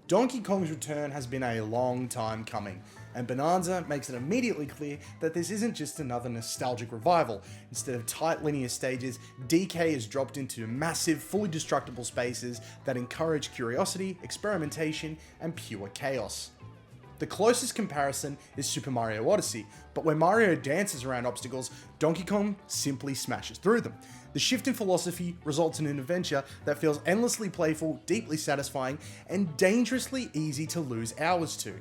Donkey Kong's return has been a long time coming, and Bananza makes it immediately clear that this isn't just another nostalgic revival. Instead of tight linear stages, DK is dropped into massive, fully destructible spaces that encourage curiosity, experimentation, and pure chaos. The closest comparison is Super Mario Odyssey, but where Mario dances around obstacles, Donkey Kong simply smashes through them. The shift in philosophy results in an adventure that feels endlessly playful, deeply satisfying, and dangerously easy to lose hours to.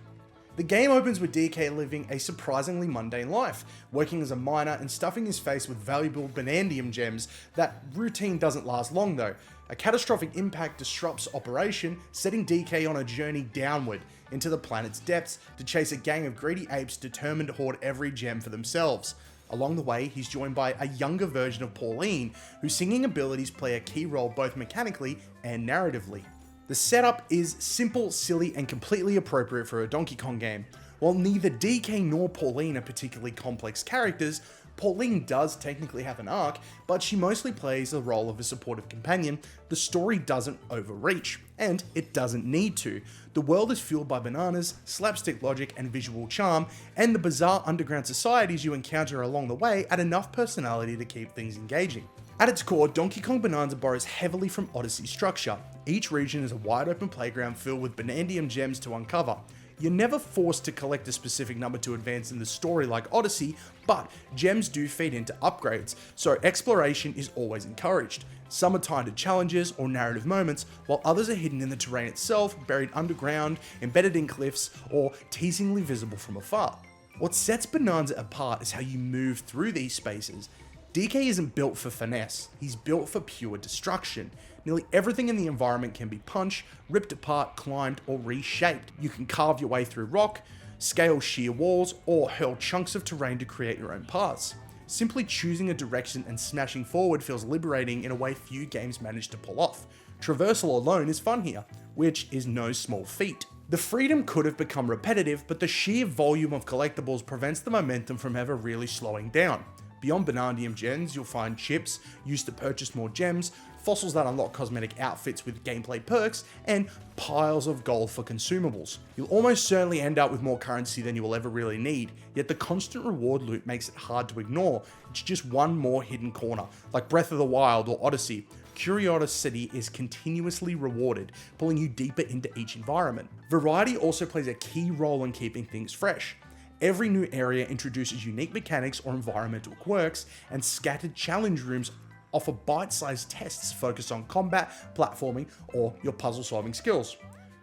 The game opens with DK living a surprisingly mundane life, working as a miner and stuffing his face with valuable Banandium gems. That routine doesn't last long though. A catastrophic impact disrupts operation, setting DK on a journey downward into the planet's depths to chase a gang of greedy apes determined to hoard every gem for themselves. Along the way, he's joined by a younger version of Pauline, whose singing abilities play a key role both mechanically and narratively. The setup is simple, silly, and completely appropriate for a Donkey Kong game. While neither DK nor Pauline are particularly complex characters, Pauline does technically have an arc, but she mostly plays the role of a supportive companion. The story doesn't overreach, and it doesn't need to. The world is fueled by bananas, slapstick logic, and visual charm, and the bizarre underground societies you encounter along the way add enough personality to keep things engaging. At its core, Donkey Kong Bananza borrows heavily from Odyssey's structure. Each region is a wide open playground filled with Banandium gems to uncover. You're never forced to collect a specific number to advance in the story like Odyssey, but gems do feed into upgrades, so exploration is always encouraged. Some are tied to challenges or narrative moments, while others are hidden in the terrain itself, buried underground, embedded in cliffs, or teasingly visible from afar. What sets Bananza apart is how you move through these spaces. DK isn't built for finesse, he's built for pure destruction. Nearly everything in the environment can be punched, ripped apart, climbed, or reshaped. You can carve your way through rock, scale sheer walls, or hurl chunks of terrain to create your own paths. Simply choosing a direction and smashing forward feels liberating in a way few games manage to pull off. Traversal alone is fun here, which is no small feat. The freedom could have become repetitive, but the sheer volume of collectibles prevents the momentum from ever really slowing down. Beyond Banandium gems, you'll find chips used to purchase more gems, fossils that unlock cosmetic outfits with gameplay perks, and piles of gold for consumables. You'll almost certainly end up with more currency than you will ever really need, yet the constant reward loop makes it hard to ignore. It's just one more hidden corner. Like Breath of the Wild or Odyssey, curiosity is continuously rewarded, pulling you deeper into each environment. Variety also plays a key role in keeping things fresh. Every new area introduces unique mechanics or environmental quirks, and scattered challenge rooms offer bite-sized tests focused on combat, platforming, or your puzzle-solving skills.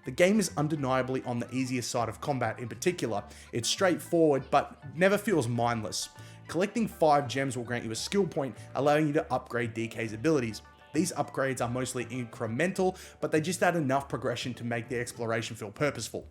The game is undeniably on the easier side of combat in particular. It's straightforward, but never feels mindless. Collecting 5 gems will grant you a skill point, allowing you to upgrade DK's abilities. These upgrades are mostly incremental, but they just add enough progression to make the exploration feel purposeful.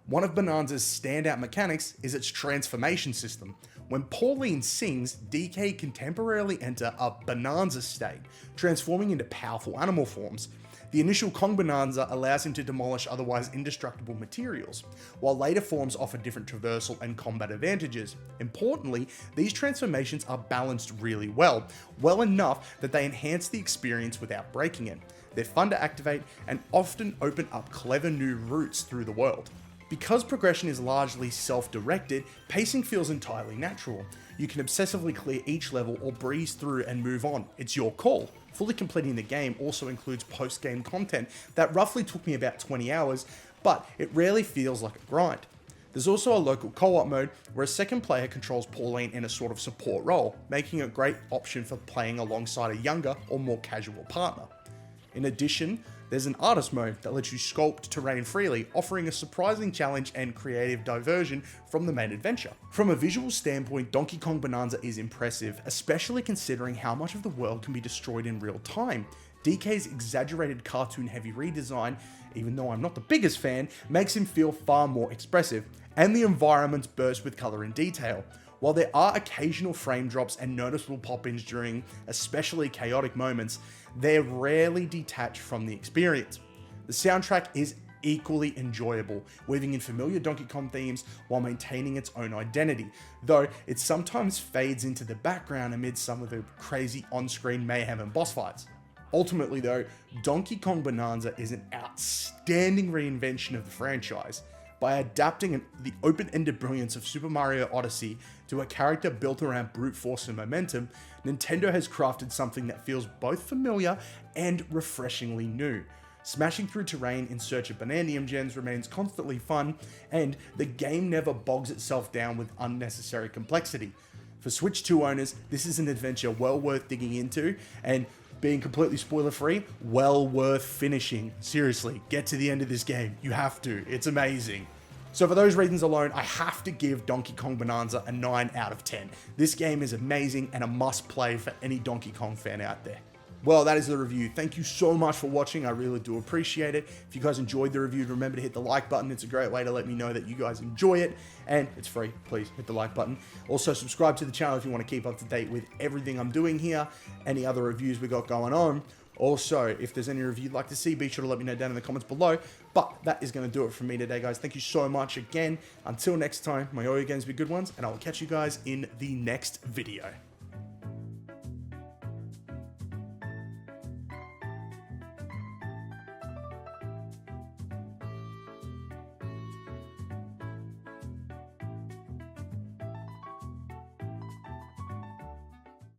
One of Bananza's standout mechanics is its transformation system. When Pauline sings, DK can temporarily enter a Bananza state, transforming into powerful animal forms. The initial Kong Bananza allows him to demolish otherwise indestructible materials, while later forms offer different traversal and combat advantages. Importantly, these transformations are balanced really well enough that they enhance the experience without breaking it. They're fun to activate and often open up clever new routes through the world. Because progression is largely self-directed, pacing feels entirely natural. You can obsessively clear each level or breeze through and move on. It's your call. Fully completing the game also includes post-game content that roughly took me about 20 hours, but it rarely feels like a grind. There's also a local co-op mode where a second player controls Pauline in a sort of support role, making it a great option for playing alongside a younger or more casual partner. In addition, there's an artist mode that lets you sculpt terrain freely, offering a surprising challenge and creative diversion from the main adventure. From a visual standpoint, Donkey Kong Bananza is impressive, especially considering how much of the world can be destroyed in real time. DK's exaggerated cartoon-heavy redesign, even though I'm not the biggest fan, makes him feel far more expressive, and the environments burst with color and detail. While there are occasional frame drops and noticeable pop-ins during especially chaotic moments, they're rarely detached from the experience. The soundtrack is equally enjoyable, weaving in familiar Donkey Kong themes while maintaining its own identity, though it sometimes fades into the background amid some of the crazy on-screen mayhem and boss fights. Ultimately though, Donkey Kong Bonanza is an outstanding reinvention of the franchise. By adapting the open-ended brilliance of Super Mario Odyssey to a character built around brute force and momentum, Nintendo has crafted something that feels both familiar and refreshingly new. Smashing through terrain in search of Banandium gems remains constantly fun, and the game never bogs itself down with unnecessary complexity. For Switch 2 owners, this is an adventure well worth digging into, and being completely spoiler-free, well worth finishing. Seriously, get to the end of this game. You have to. It's amazing. So for those reasons alone, I have to give Donkey Kong Bonanza a 9 out of 10. This game is amazing and a must-play for any Donkey Kong fan out there. Well, that is the review. Thank you so much for watching. I really do appreciate it. If you guys enjoyed the review, remember to hit the like button. It's a great way to let me know that you guys enjoy it, and it's free. Please hit the like button. Also, subscribe to the channel if you want to keep up to date with everything I'm doing here, any other reviews we got going on. Also, if there's any review you'd like to see, be sure to let me know down in the comments below. But that is going to do it from me today, guys. Thank you so much again. Until next time, may all your games be good ones, and I will catch you guys in the next video.